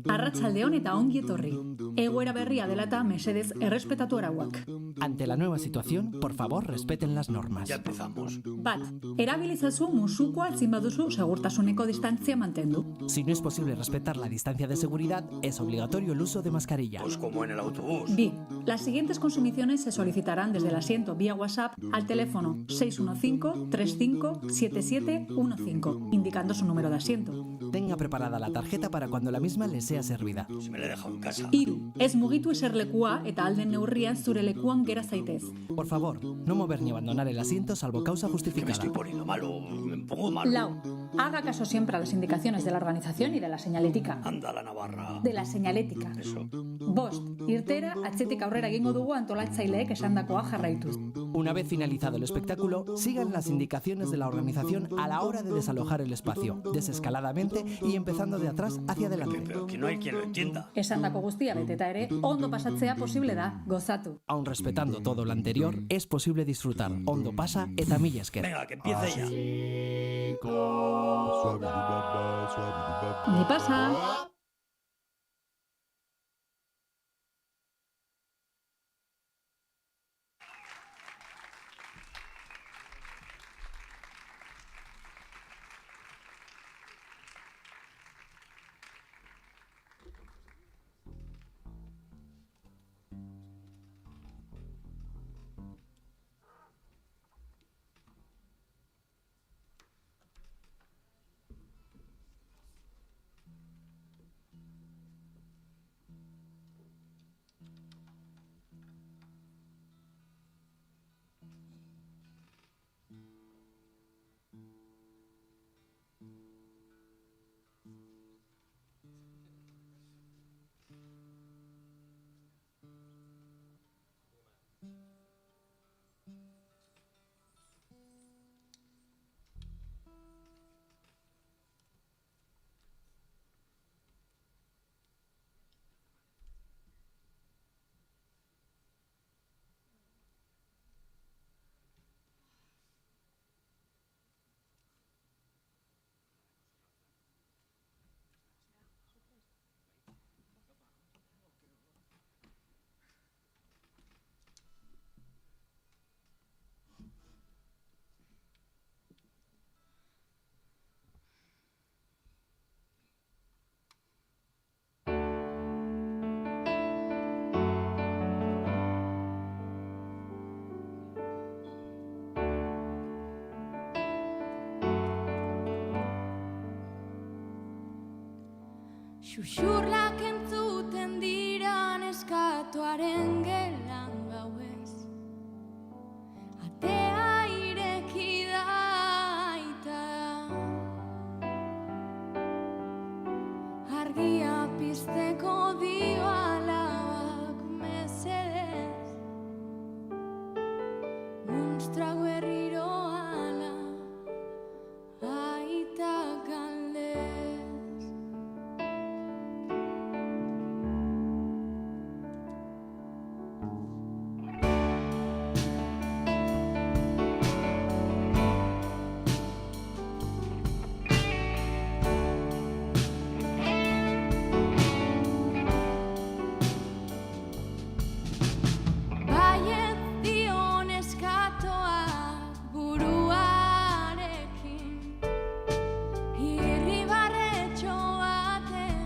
Arratsaldeon eta ongi etorri. Egoera berria dela eta mesedez errespetatu arauak. Ante la nueva situación, por favor, respeten las normas. Ya empezamos. Bat, erabilizazu musukoa ezin baduzu segurtasuneko distantzia mantendu. Si no es posible respetar la distancia de seguridad, es obligatorio el uso de mascarilla. Pues como en el autobús. Bi, las siguientes consumiciones se solicitarán desde el asiento vía WhatsApp al teléfono 615-35-7715, indicando su número de asiento. Tenga preparada la tarjeta para cuando la misma le sea servida. Si me la he dejado en casa. Hiru, ez mugitu eserlekua eta alden neurrian zure lekuan gera zaitez. Por favor, no mover ni abandonar el asiento salvo causa Que me justificada. estoy poniendo malo. Me pongo malo. Lau, haga caso siempre a las indicaciones de la organización y de la señalética. Anda la Navarra. De la señalética. Eso. Bost, irtera, atzetik aurrera egingo dugu antolatzaileek esandakoa jarraituz. Una vez finalizado el espectáculo, sigan las indicaciones de la organización a la hora de desalojar el espacio, desescaladamente y empezando de atrás hacia adelante. Pero que no hay quien lo entienda. Esandako guztia beteta ere, ondo pasatzea posible da, gozatu. Aun respetando todo lo anterior, es posible disfrutar. Ondo pasa eta mila esker. Venga, que empiece ya. Ni pasa. Xuxurlak entzuten dira neskatoaren gelan gauez. Atea ireki da aita. Argia pizteko dio alabak mesedez. Munstrago berriro ala aita galdez. Baiet dio neskatoak buruarekin. Irribarretxo batez.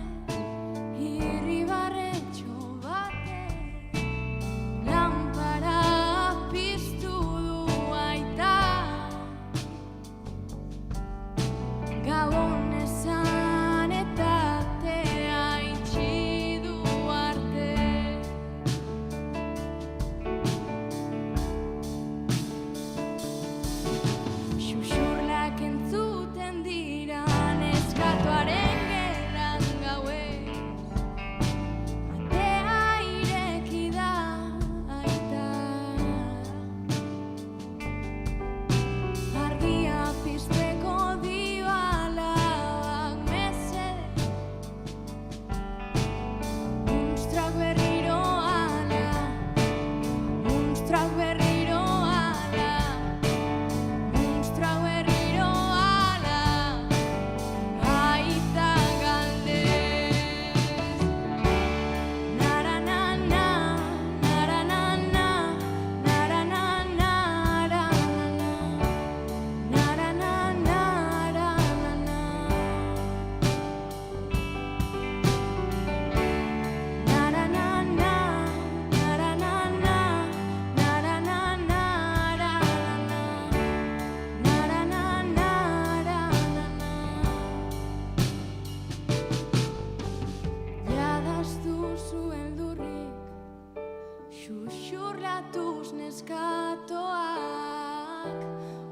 xuxurlatuz neskatoak,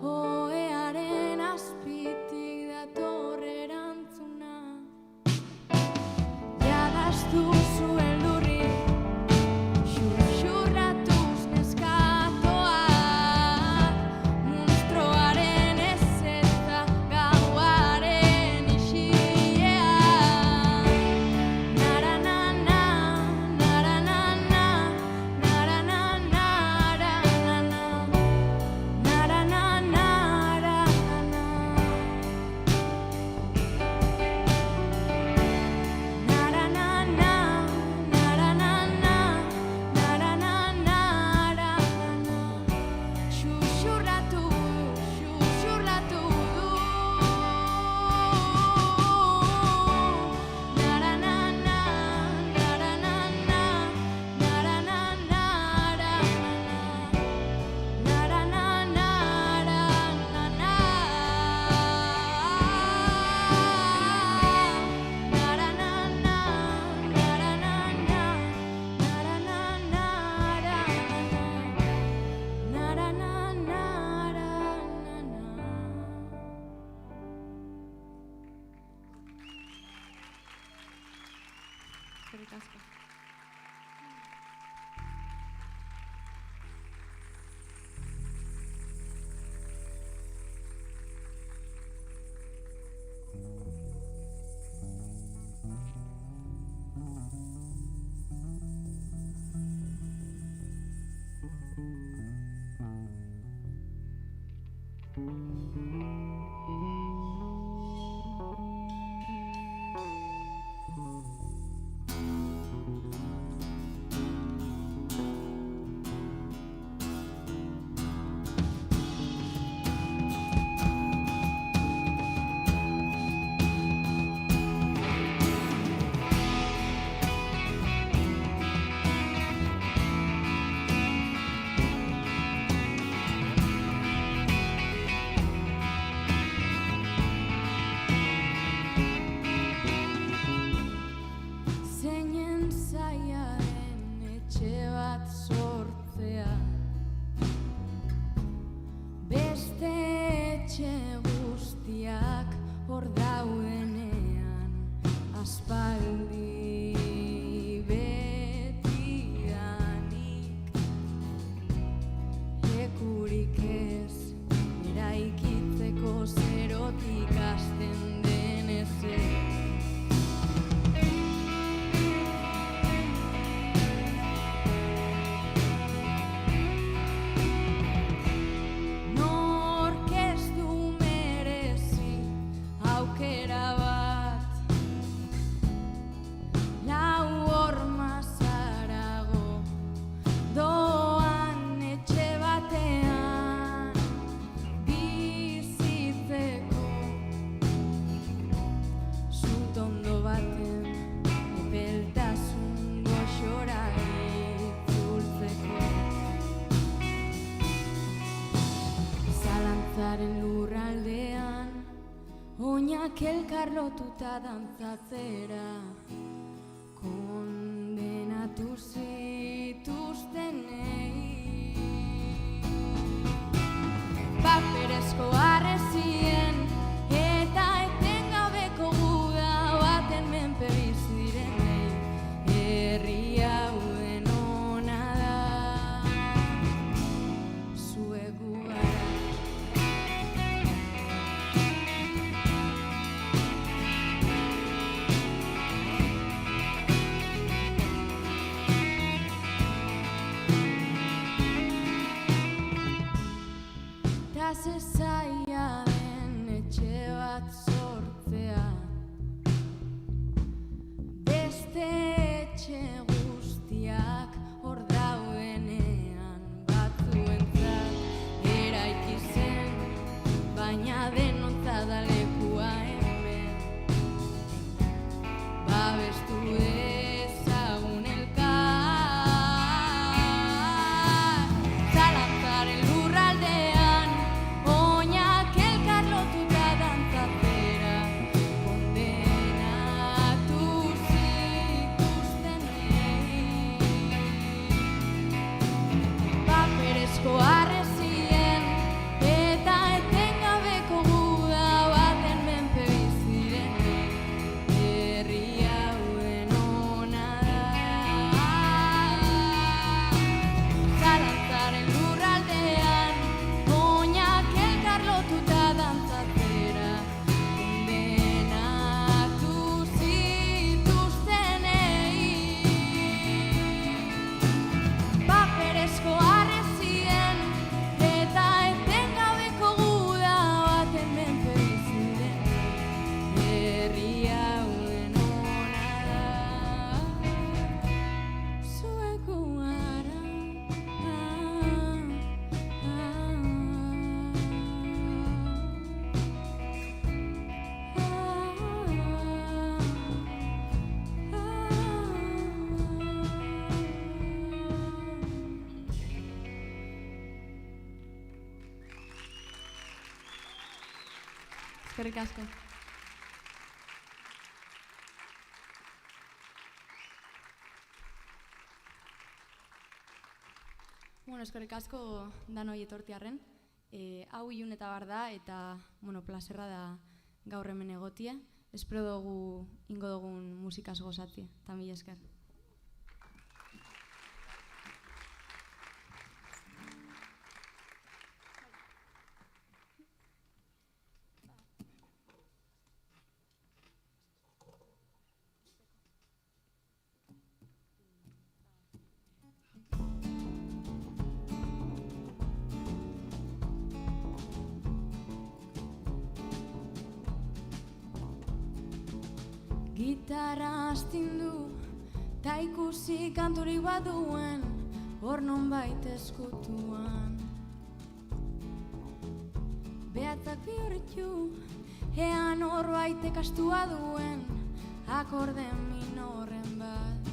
ohearen azpitik dator erantzuna. Jadaztu zuen lurrik, xuxurlatuz neskatoak, munstroaren ezetza gauaren isilean. Naranana, naranana, naranana, naranana, xuxurlatu, xuxurlatu du. Naranana, naranana, naranana, eskerrik asko. Zeinen zaiaren etxe bat sortzea, beste etxe guztiak hor daudenean, aspaldi betidanik, lekurik ez, eraikitzeko zerotik hasten denez ez. Nork ez du merezi aukera bat, lau hormaz harago doan etxe batean bizitzeko, zutondo baten epeltasun goxora itzultzeko. Zalantzaren lurraldean, oinak elkar lotuta dantzatzera, kondenatu zituztenei. Paperezko harrezien eta etengabeko guda baten menpe bizi direnei, herri hau denona da, zuek gu gara. Ta ze zaila den etxe bat sortzea, beste etxe guztiak hor daudenean, batzuentzat eraiki zen, baina denontzat da lekua hemen. Babestu dezagun elkar, zalantzaren lurraldean, Eskerrik asko. Eskerrik asko danoi etortiarren. Hau ilun eta bar da, eta plazerra da gaur hemen egotie. Espero dugu ingo dugun musikaz gozatie, eta mila esker. Gitarra astindu, ta ikusi kanturik baduen, hor nonbait eskutuan. Behatzak bihurritu, ean horbaitek astua duen, akorde minoren bat.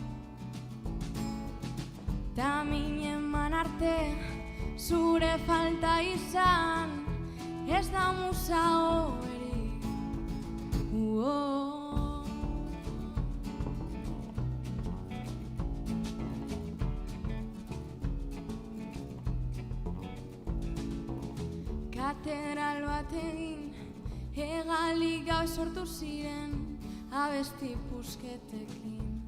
Ta minen man arte, zure falta izan, ez da musa hoberik. Katedral bat egin, hegali gau sortu ziren, abesti pusketekin.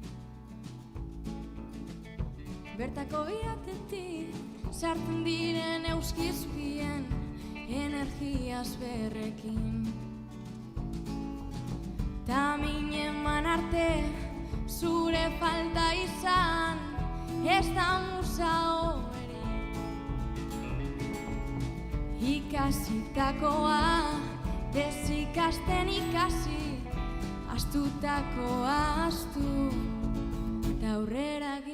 Bertako iratetik, sartzen diren euskizpien, energiaz berrekin. Ta minen man arte, zure falta izan, ez da musa hoberik. Ikasitakoa, desikasten ikasi, astutakoa astu, eta aurrera egin.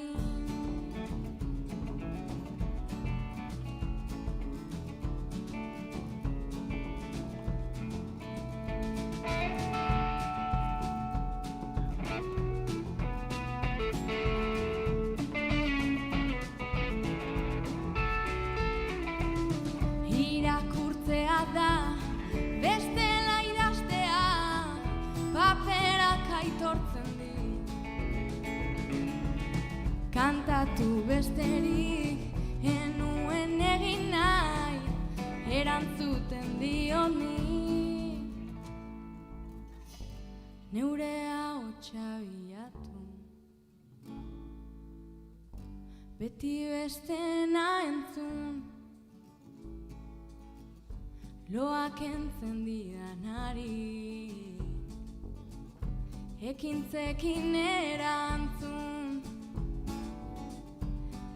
Da, bestela idaztea, paperak aitortzen di. Kantatu besterik, enuen egin nahi, erantzuten dio ni. Neure ahotsa bilatu, beti bestena entzun, loak entzendidanari, ekintzekin erantzun,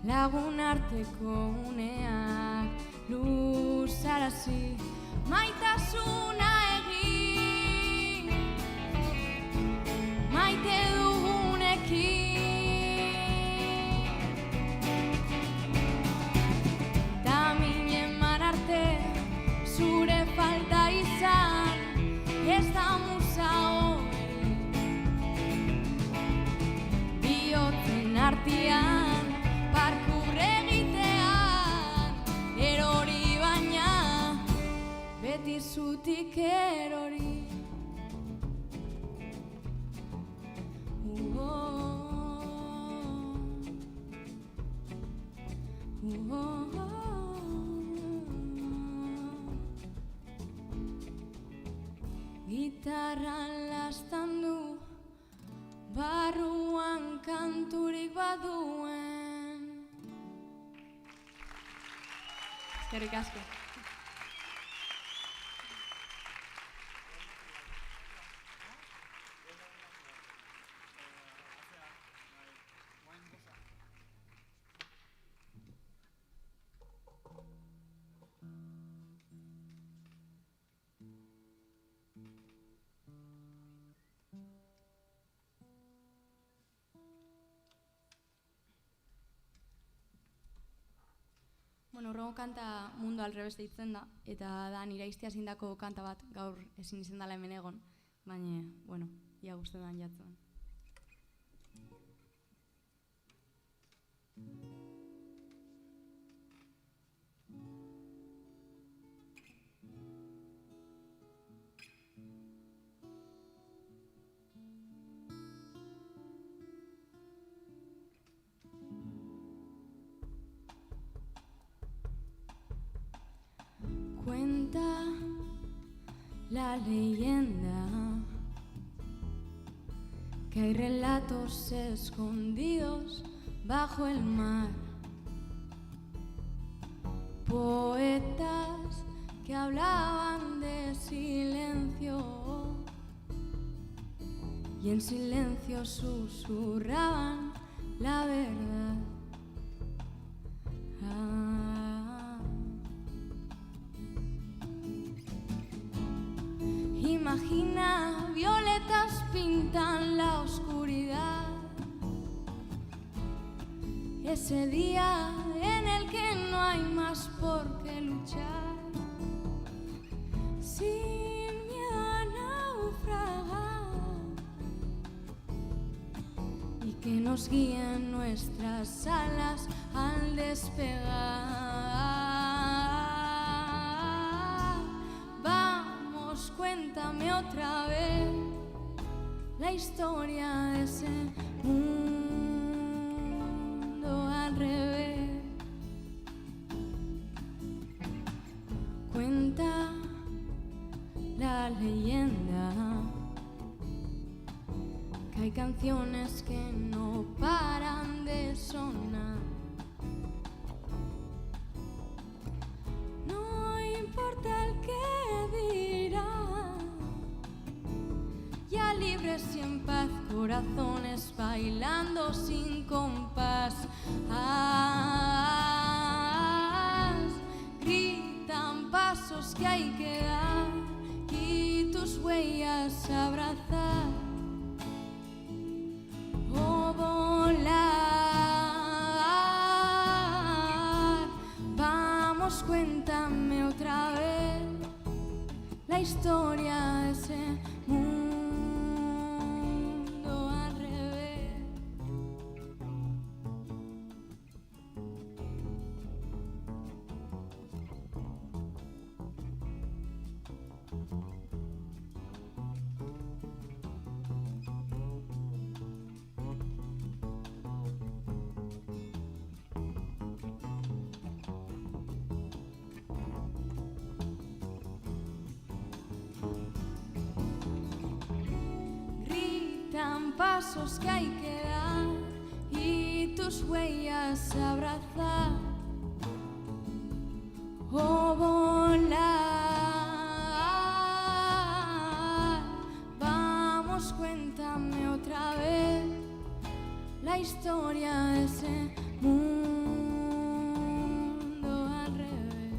lagun arteko uneak luzarazi, maitasuna egin, maite dugunekin. Ta minen man arte, zure falta izan, ez da musa hoberik. Bihotzen artean, parkur egitean, erori baina, beti zutik erori. Gitarran lastan du, barruan kanturik baduen. Eskerrik asko. Urrengo kanta Mundu Alrebes deitzen da, eta da nire aiztia zindako kanta bat gaur ezin izan dela hemen egon, baina, ia guztetan jatzen. Cuenta la leyenda que hay relatos escondidos bajo el mar, poetas que hablaban de silencio y en silencio susurraban la verdad. Imagina, violetas pintan la oscuridad, ese día en el que no hay más por qué luchar, sin miedo a naufragar, y que nos guíen nuestras alas al despegar. Vamos, cuéntame otra vez la historia de ese mundo al revés. Cuenta la leyenda que hay canciones que no paran de sonar. No importa el que dirá, ya libres y en paz, corazones bailando sin compás. Gritan pasos que hay que dar y tus huellas abrazar. O volar. Vamos, cuéntame otra vez la historia de ese mundo al revés. Gritan pasos que hay que dar y tus huellas abrazar. O volar. Vamos, cuéntame otra vez la historia de ese mundo al revés.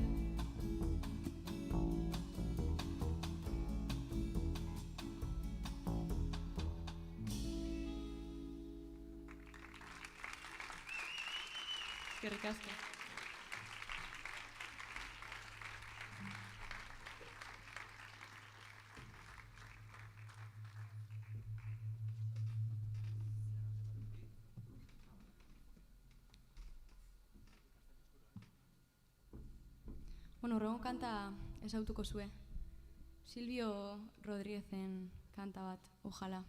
Eskerrik asko. Bueno, horrengo kanta ezautuko zue. Silvio Rodríguezen kanta bat, Ojalá.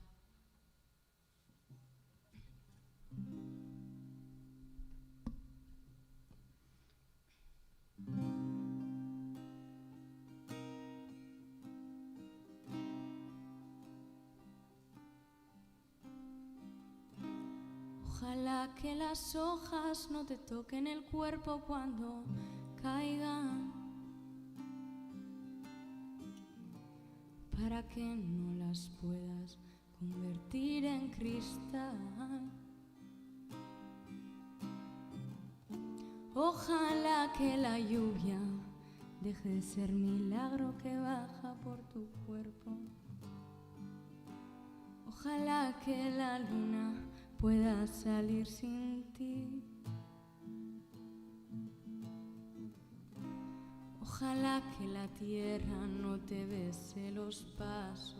Ojalá que las hojas no te toquen el cuerpo cuando caigan, para que no las puedas convertir en cristal. Ojalá que la lluvia deje de ser milagro que baja por tu cuerpo. Ojalá que la luna pueda salir sin ti. Ojalá que la tierra no te bese los pasos.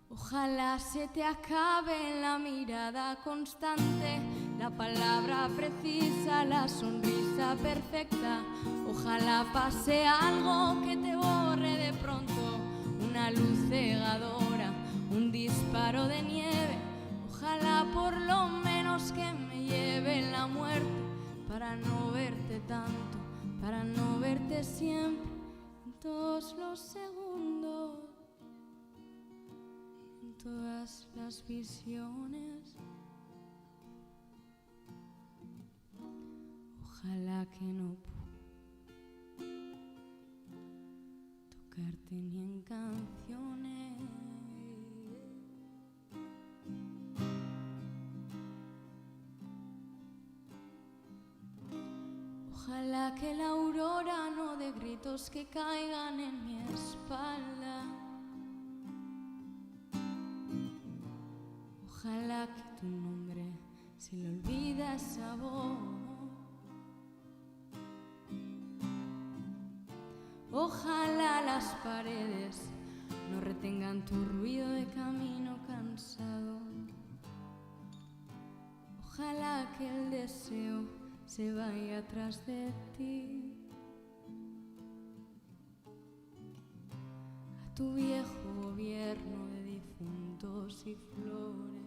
Ojalá se te acabe la mirada constante, la palabra precisa, la sonrisa perfecta. Ojalá pase algo que te borre de pronto, una luz cegadora, un disparo de nieve. Ojalá por lo menos que me lleve la muerte para no verte tanto, para no verte siempre, en todos los segundos, en todas las visiones. Ojalá que no tocarte ni en canciones. Ojalá que la aurora no dé gritos que caigan en mi espalda. Ojalá que tu nombre se le olvida esa voz. Ojalá las paredes no retengan tu ruido de camino cansado. Ojalá que el deseo se vaya atrás de ti. A tu viejo gobierno de difuntos y flores.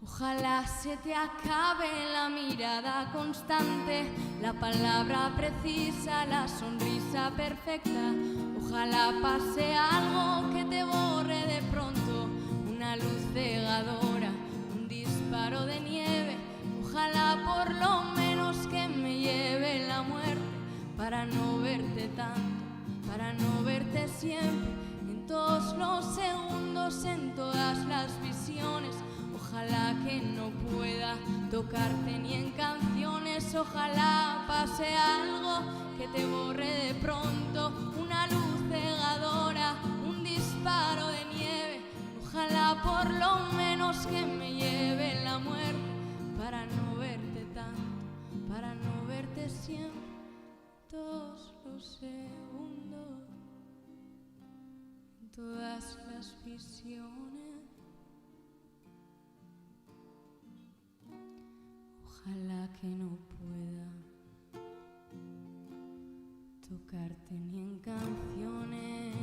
Ojalá se te acabe la mirada constante, la palabra precisa, la sonrisa perfecta. Ojalá pase algo que te borre de pronto, una luz cegadora, un disparo de nieve. Ojalá por lo menos que me lleve la muerte, para no verte tanto, para no verte siempre, en todos los segundos, en todas las visiones. Ojalá que no pueda tocarte ni en canciones. Ojalá pase algo que te borre de pronto, una luz cegadora, un disparo de nieve. Ojalá por lo menos que me lleve la muerte, para no verte tanto, para no verte siempre, todos los segundos, en todas las visiones. Ojalá que no pueda tocarte ni en canciones.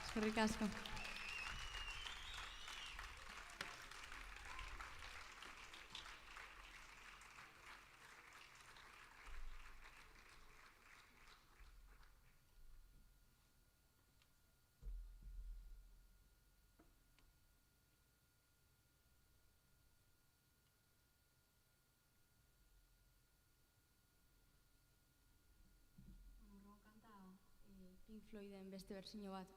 Eskerrik asko. Pink Floyden beste berzio bat.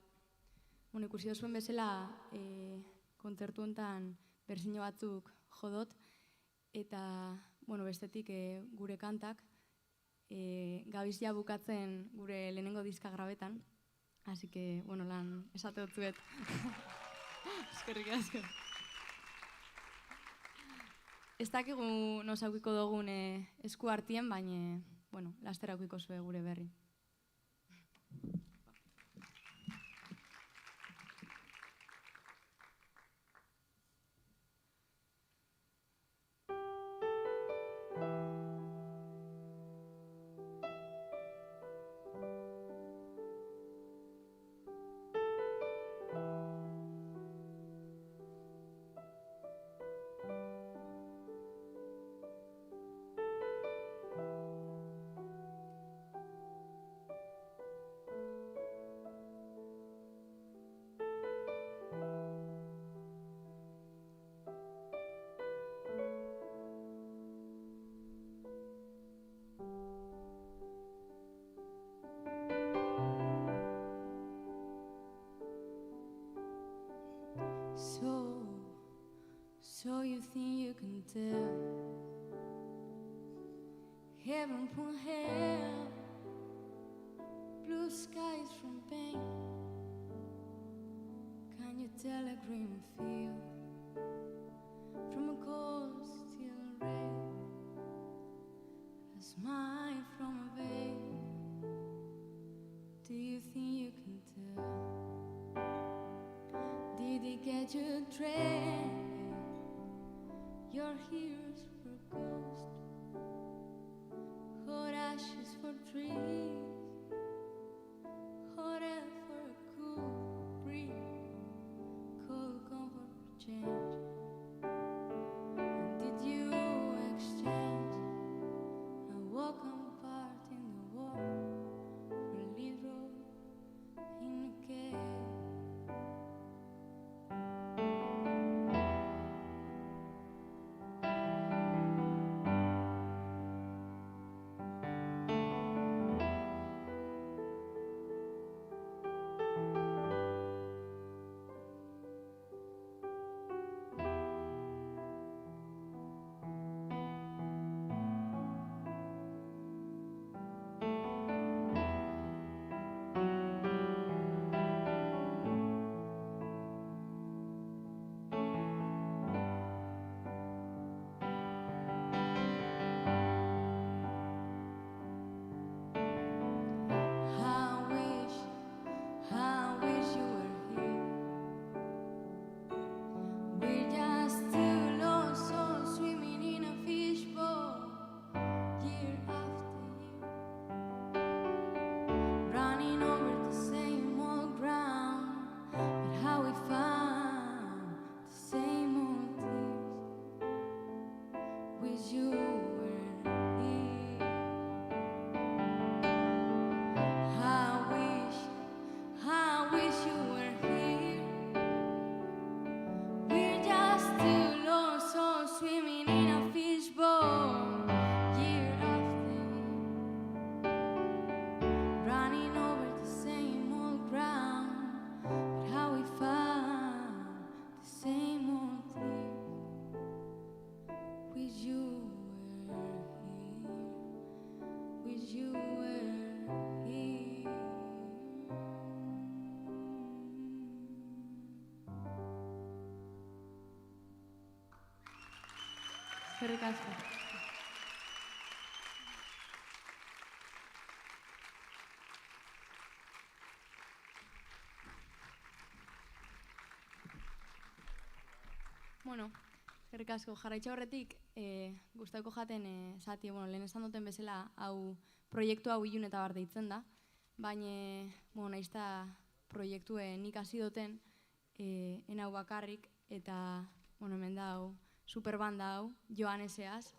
Ikusi duzuen bezala, kontzertu honetan berzio batzuk jodot, eta bestetik gure kantak gabiz ja bukatzen gure lehenengo diska grabetan, así que, lan esate dutzuet. Eskerrik asko. Ez dakigu nos aukiko dugun esku hartien, baina, laster aukiko zue gure berri. So you think you can tell heaven from hell, blue skies from pain? Can you tell a green field from a cold steel rail, a smile from a veil? Do you think you can tell? Did he get you trained? Your heroes were ghosts, Eskerrik asko. Bueno, eskerrik asko. Jarraitza horretik, gustatuko jaten zati, lehen esan duten bezala, hau proiektu hau ilun eta bar deitzen da, baina, naizta proiektue nik hasi duten, hau bakarrik, eta, hemen da hau, superbanda hau, Joaneseaz.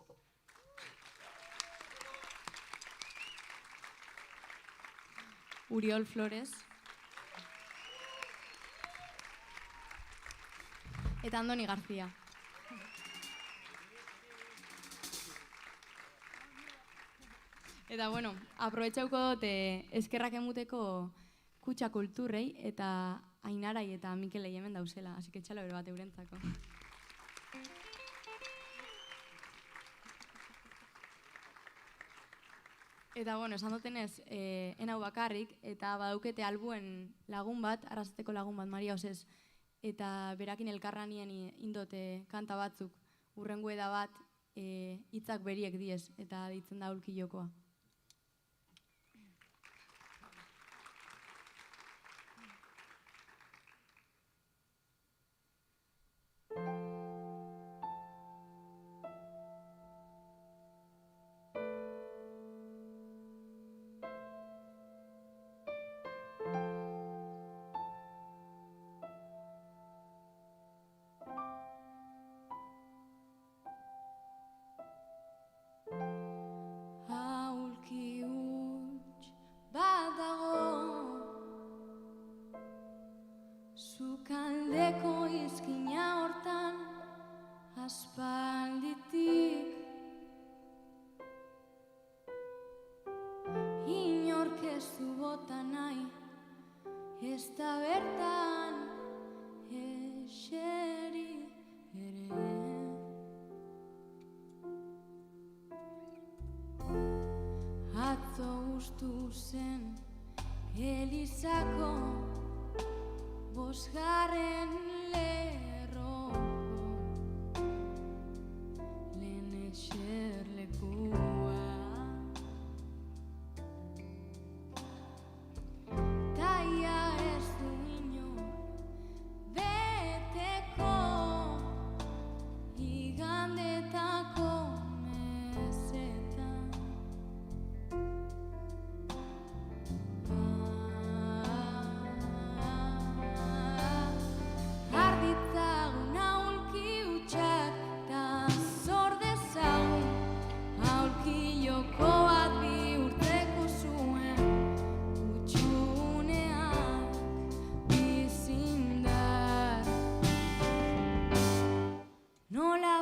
Uriol Flores. Eta Andoni García. Eta, aprobetxauko dut eskerrak emuteko Kutxa Kulturrei eta Ainarai eta Mikelei hemen dauzela, así que txalo bere bat eurentzako. Eta, esan dutenez, hau bakarrik, eta badaukete albuen lagun bat, arrasateko lagun bat, Maria Osez, eta berakin elkarranien indote kanta batzuk, urrengo eda bat, hitzak beriek diez, eta deitzen da Aulki jokoa. Sukaldeko izkina hortan aspalditik inork ez du bota nahi, ez da bertan eseri ere. Atzo ustu zen Elizako bosgarren lerroko lehen eserlekua. Taia ez du inor beteko igandetako mesetan. Arditzagun aulki hutsak ta zor dezagun, aulki joko bat bihurtzeko zuen hutsuneak bizindar. Nola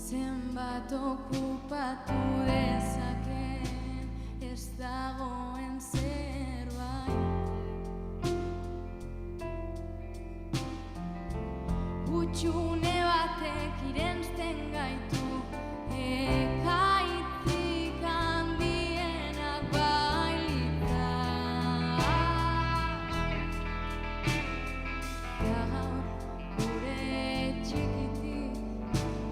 zenbat okupatu dezakeen ez dagoen zerbait. Hutsune batek irensten gaitu ekaitzik handienak bailita. Gaur gure txikitik,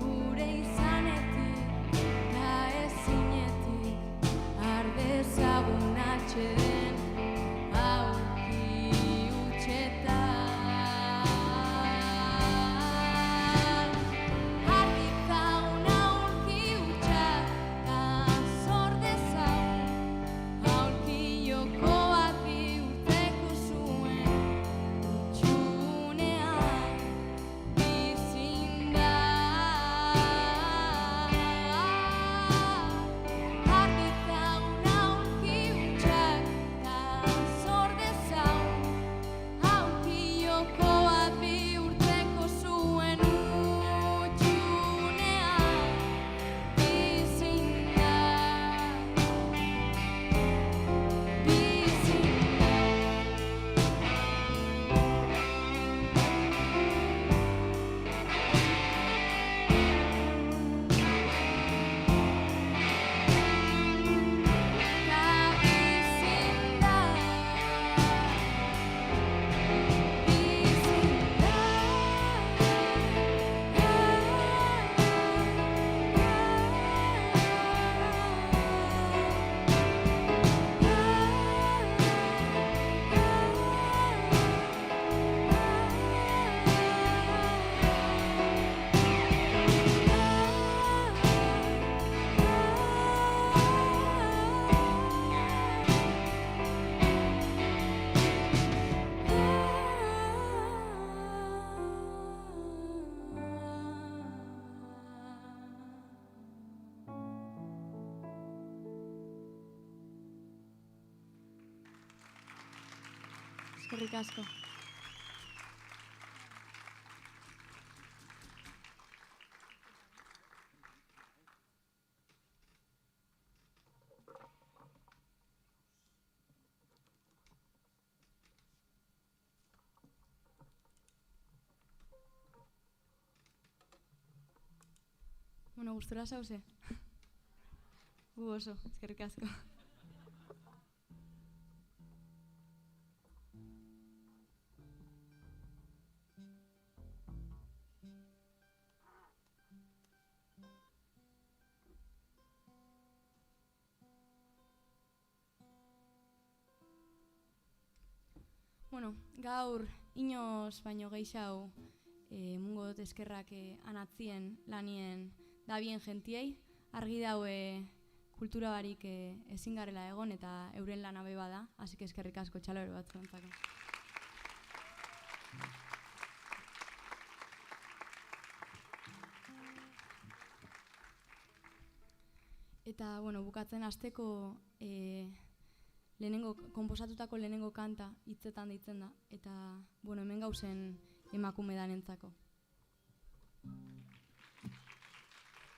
gure izanetik, ta ezinetik, ardezagun atxeden aulki hutsetan. Arditzagun aulki hutsak Eskerrik asko. Bueno, gustura zauze? Gu oso, eskerrik asko. Bueno, gaur inoz baino gehiago mungo dut eskerrak anatzien lanien dabien jentiei, argi daue kultura barik ezin garela egon eta euren lana be bada, así que eskerrik asko txalore batzuentzako. Eta, bueno, bukatzen hasteko konposatutako lehenengo kanta hitzetan deitzen da, eta, bueno, hemen gauzen emakume danentzako.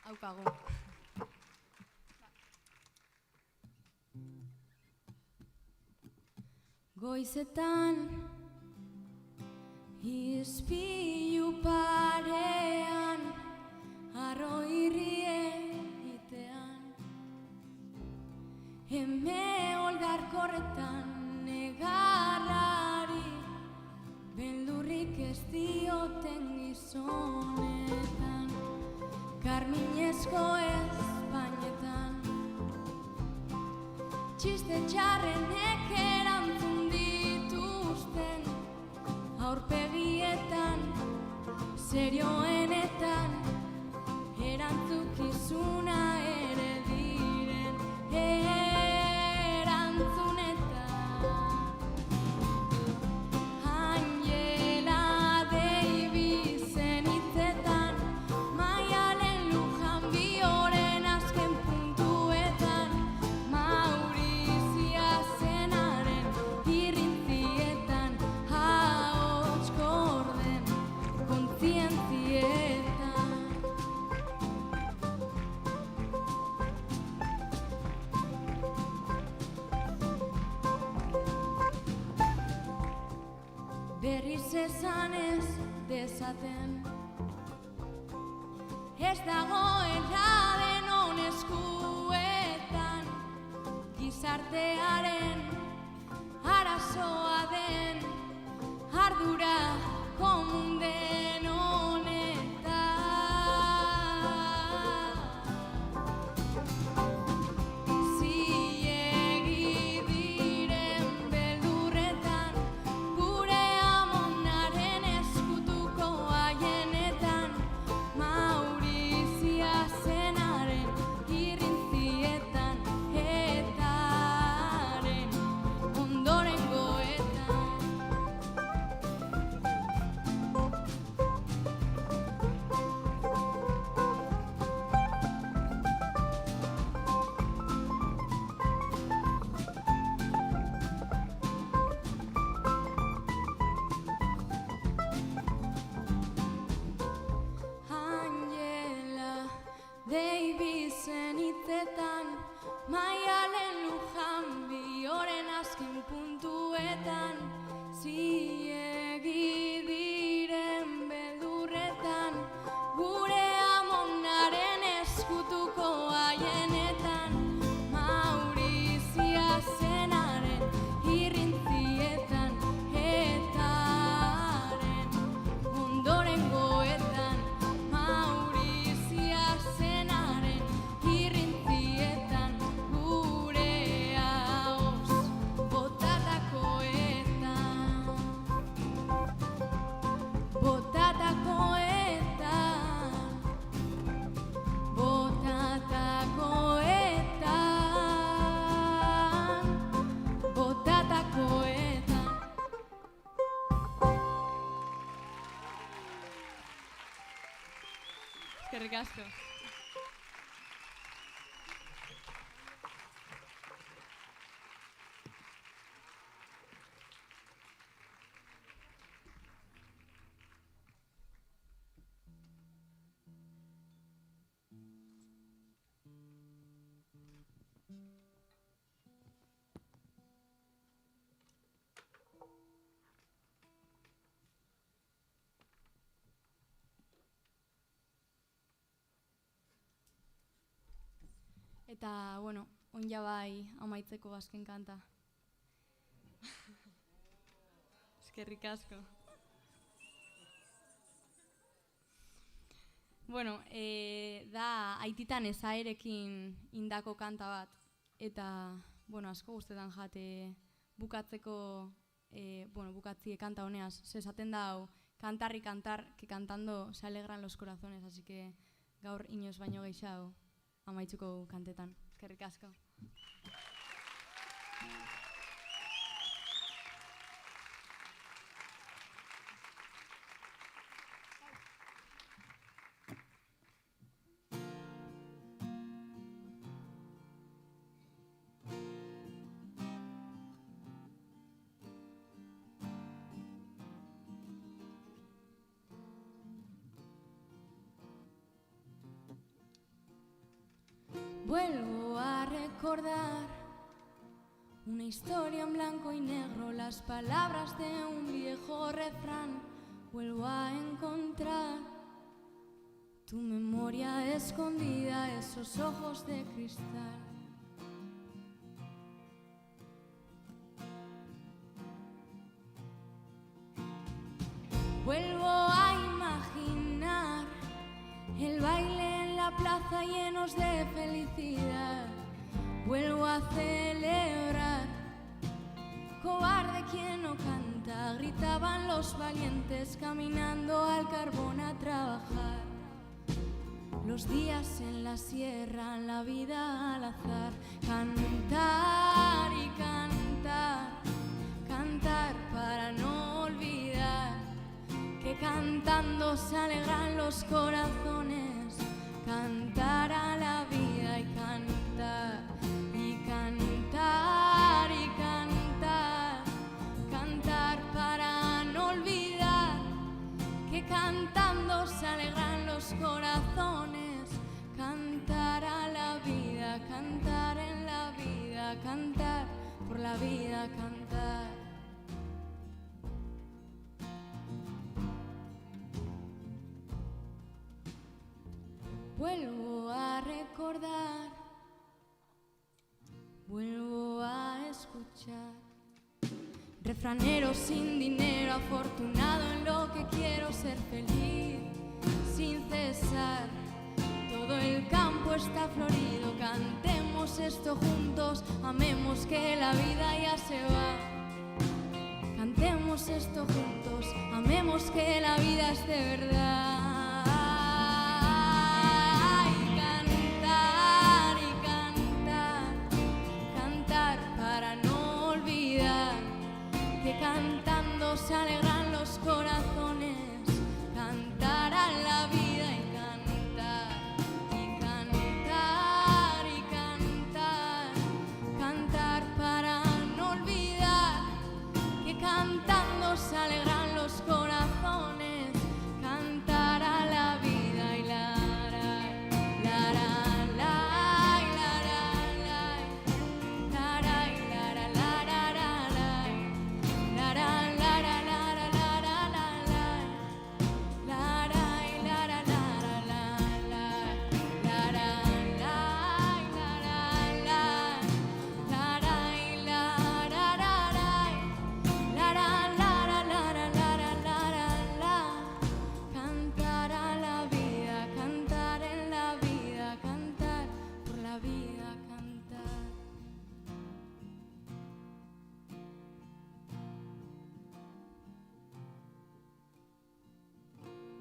Haukago. Goizetan ispilu parean arro irrie itean eme oldarkorretan negarrari beldurrik ez dioten gizonetan karminezko espainetan txiste txarrenek erantzun dituzten aurpegietan serioenetan erantzukizuna ere diren erantzunetan Angela Davisen hitzetan Maialen Lujan Bioren azken puntuetan Maurizia zenaren irrintzietan ahots gorden kontzientzietan berriz esan ez dezaten ez dagoela denon eskuetan gizartearen arazoa den ardura komun den honetan zilegi diren beldurretan gure amonaren eskutuko haienetan Maurizia zenaren irrintzietan etaren ondorengoetan Angela Davisen hitzetan Maialen Lujan Bioren azken puntuetan zilegi diren beldurretan gure amonaren eskutuko haienetan Maurizia zenaren irrintzietan etaren ondorengoetan Maurizia zenaren irrintzietan gure ahoz botatakoetan botatakoetan botatakoetan botatakoetan Eskerrik asko. Eta, bueno, onja bai amaitzeko azken kanta. Eskerrik asko. Bueno, da Aititan ezaerekin indako kanta bat. Eta, bueno, asko guztetan jate bukatzeko, bukatzie kanta honeaz. Esaten dau, cantar y cantar, que cantando se alegran los corazones, así que gaur inoz baino gehiago amaitzuko kantetan. Eskerrik asko. Vuelvo a recordar una historia en blanco y negro, las palabras de un viejo refrán. Vuelvo a encontrar tu memoria escondida, esos ojos de cristal. Vuelvo a imaginar el baile en la plaza llenos de felicidad. Vuelvo a celebrar, cobarde quien no canta, gritaban los valientes caminando al carbón a trabajar. Los días en la sierra, la vida al azar, cantar y cantar, cantar para no olvidar que cantando se alegran los corazones, cantar a la vida y cantar, y cantar, y cantar, cantar para no olvidar que cantando se alegran los corazones, cantar a la vida, cantar en la vida, cantar por la vida, cantar. Vuelvo a recordar, vuelvo a escuchar. Refranero sin dinero, afortunado en lo que quiero, ser feliz sin cesar. Todo el campo está florido, cantemos esto juntos, amemos que la vida ya se va. Cantemos esto juntos, amemos que la vida es de verdad. Que cantando se alegran los corazones, cantar a la vida y cantar, y cantar, y cantar, cantar para no olvidar que cantando se alegran los corazones, cantar a la vida y la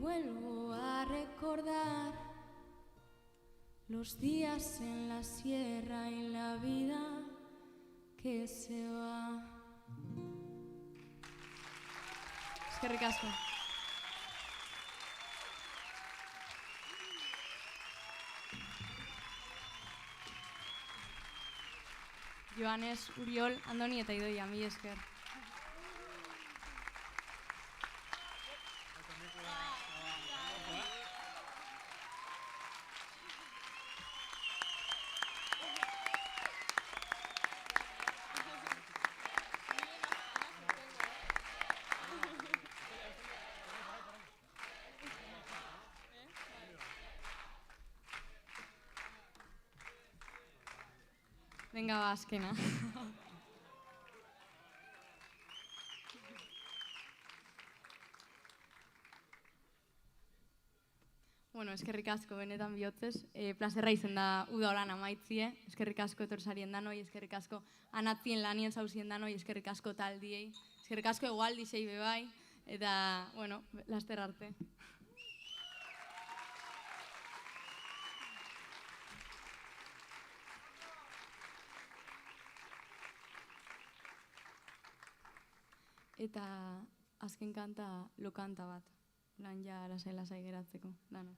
vuelvo a recordar los días en la sierra y la vida que se va. Eskerrik asko. Joanes, Uriol, Andoni eta Idoia, mila esker. Venga, ba, azkena. Bueno, eskerrik asko benetan bihotzez. Plazerra izen da uda holan amaitzie. Eskerrik asko etorsarien danoi, eskerrik asko anatzien lanien zauzien danoi, eskerrik asko taldiei. Eskerrik asko egualdizei bebai. Eta, bueno, laster arte. Eta azken kanta lokanta bat. Lan ja lasai geratzeko, dano.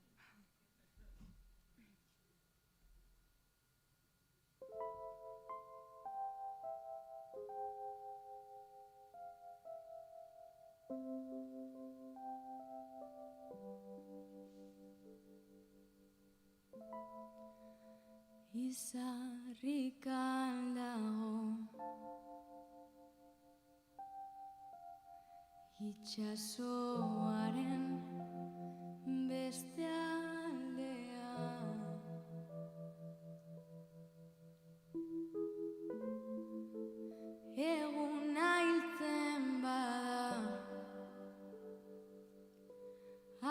Izarrik aldago itxasoaren beste aldean. Eguna hiltzen bada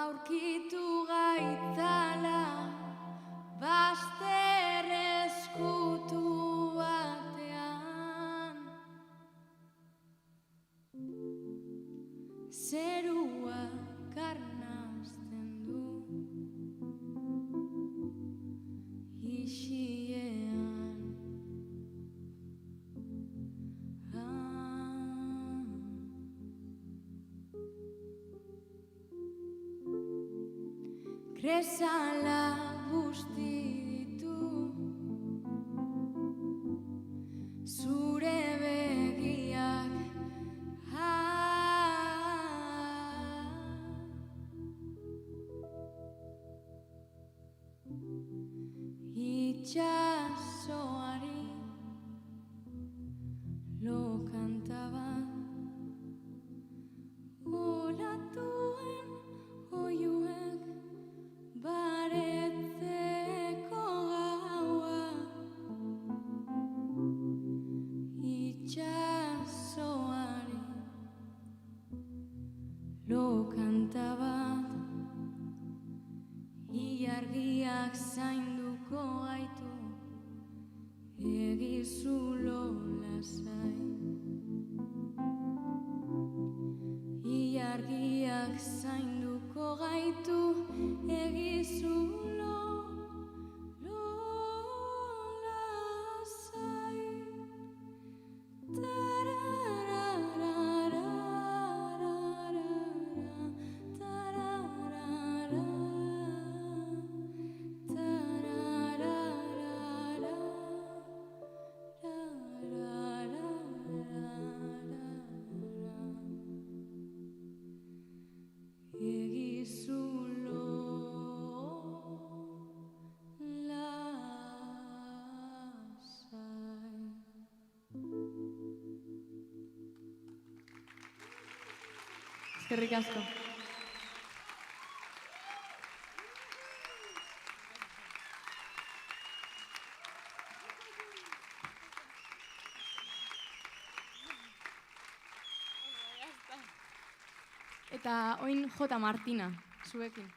aurkitu gaitzala bazter eskutu batean. Zerua karnazten du isiean. Kresala busti ditu zure begiak. Itxasoari lokanta bat olatuen oiuek baretzeko gaua. Itxasoari lokanta bat ilargiak zainduko gaitu egizulo lasai. Ilargiak zainduko gaitu egizulo lasai. Eskerrik asko. Eta oin J. Martina, zuekin.